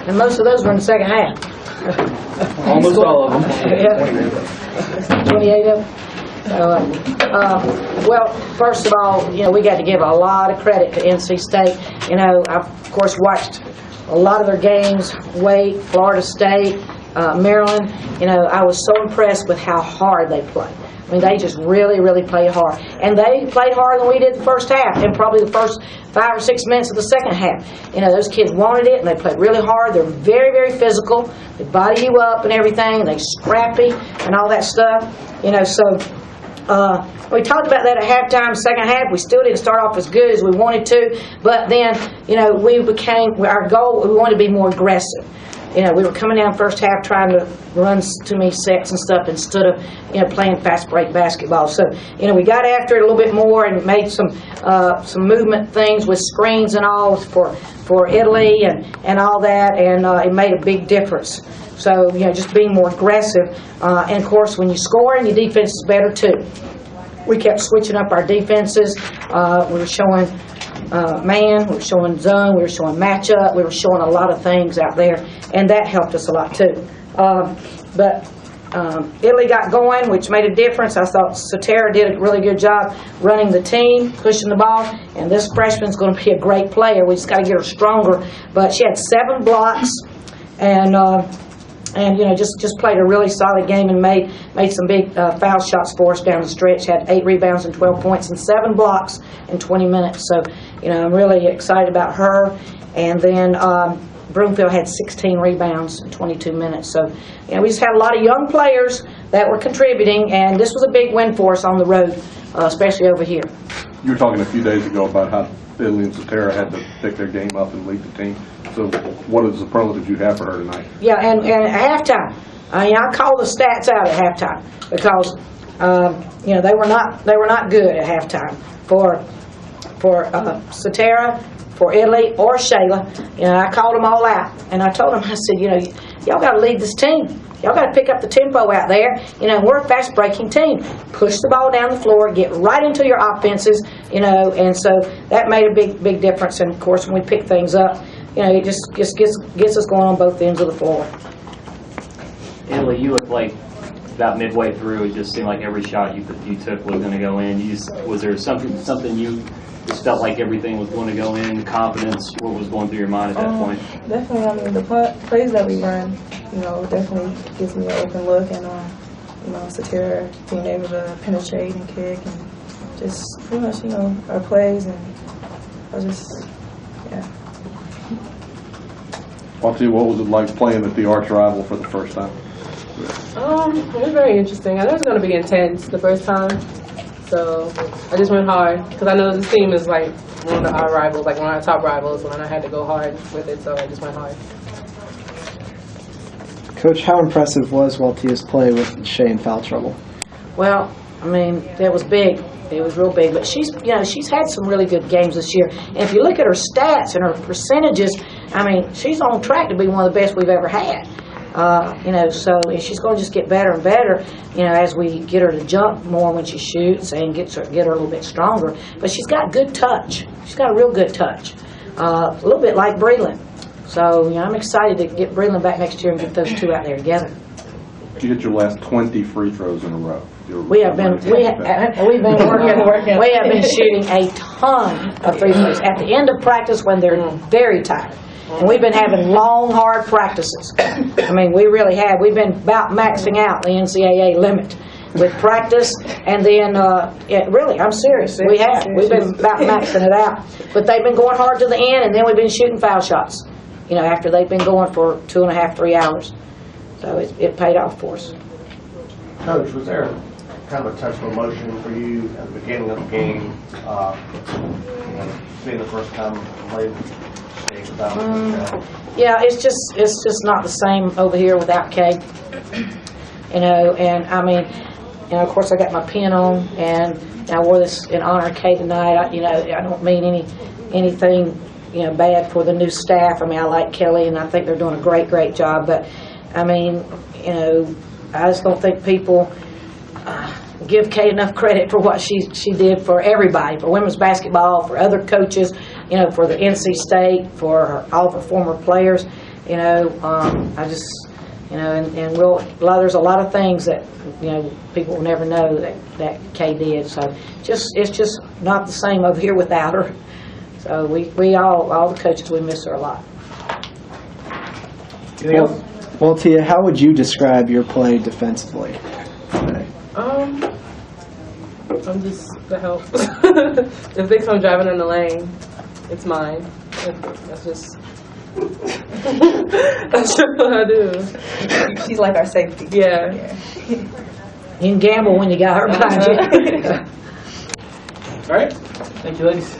and most of those were in the second half. Almost all of them. Yeah. 28 of them. Well, first of all, we got to give a lot of credit to NC State. I, of course, watched a lot of their games, Wake, Florida State, Maryland. I was so impressed with how hard they play. I mean, they just really, really play hard. And they played harder than we did the first half, and probably the first 5 or 6 minutes of the second half. Those kids wanted it, and they played really hard. They're very, very physical. They body you up and everything, and they're scrappy and all that stuff. We talked about that at halftime, second half. We still didn't start off as good as we wanted to, but then, our goal, we wanted to be more aggressive. We were coming down first half trying to run too many sets and stuff instead of, playing fast break basketball. So, we got after it a little bit more and made some movement things with screens and all for Italy and all that, and it made a big difference. So, just being more aggressive. And, of course, when you score, your defense is better, too. We kept switching up our defenses. We were showing man, we were showing zone, we were showing matchup, we were showing a lot of things out there, and that helped us a lot, too. But Italy got going, which made a difference. I thought Satara did a really good job running the team, pushing the ball, and this freshman's going to be a great player. We just got to get her stronger. But she had 7 blocks, and just played a really solid game and made some big foul shots for us down the stretch. Had 8 rebounds and 12 points and 7 blocks in 20 minutes. So, I'm really excited about her. And then Broomfield had 16 rebounds in 22 minutes. So, we just had a lot of young players that were contributing, and this was a big win for us on the road, especially over here. You were talking a few days ago about how Italy and Satara had to pick their game up and lead the team. So what is the superlative you have for her tonight? Yeah, and at halftime, I call the stats out at halftime because they were not good at halftime for Satara, for Italy, or Shayla. I called them all out, and I told them, I said, y'all got to lead this team. Y'all got to pick up the tempo out there. We're a fast-breaking team. Push the ball down the floor, get right into your offenses, and so that made a big difference. And, of course, when we pick things up, it just gets us going on both ends of the floor. Italy, you looked like about midway through, it just seemed like every shot you took was going to go in. Was there something you just felt like everything was going to go in, confidence, what was going through your mind at that point? Definitely, the plays that we run, definitely gives me an open look, and, Satara being able to penetrate and kick, and just pretty much, our plays, and I just, yeah. Watty, what was it like playing at the arch rival for the first time? It was very interesting. I knew it was going to be intense the first time, so I just went hard because I know this team is like one of our rivals, like one of our top rivals, and I had to go hard with it, so I just went hard. Coach, how impressive was Waltia's play with Shea in foul trouble? Well, that was big. It was real big, but she's had some really good games this year. And if you look at her stats and her percentages, she's on track to be one of the best we've ever had. So she's going to just get better and better, as we get her to jump more when she shoots and get her a little bit stronger. But she's got good touch. She's got a real good touch, a little bit like Breland. So I'm excited to get Breland back next year and get those two out there together. You hit your last 20 free throws in a row. We have been working. We have been shooting a ton of free throws at the end of practice when they're very tired. And we've been having long, hard practices. We really have. We've been about maxing out the NCAA limit with practice, and then really, I'm serious. We have. We've been about maxing it out. But they've been going hard to the end, and then we've been shooting foul shots. After they've been going for 2.5, 3 hours. So it paid off for us. Coach, was there kind of a touch of emotion for you at the beginning of the game, being the first time played state without Yeah, it's just not the same over here without Kay. And of course I got my pin on, and I wore this in honor of Kay tonight. I don't mean anything bad for the new staff. I like Kelly, and I think they're doing a great job. But I just don't think people give Kay enough credit for what she did for everybody, for women's basketball, for other coaches, you know, for the NC State, for all of our former players. You know, I just, you know, and there's a lot of things that, you know, people will never know that Kay did. So it's just not the same over here without her. So we all the coaches, we miss her a lot. Well, Tia, how would you describe your play defensively today? I'm just the help. If they come driving in the lane, it's mine. That's just that's just what I do. She's like our safety. Yeah. You can gamble when you got her behind you. All right. Thank you, ladies.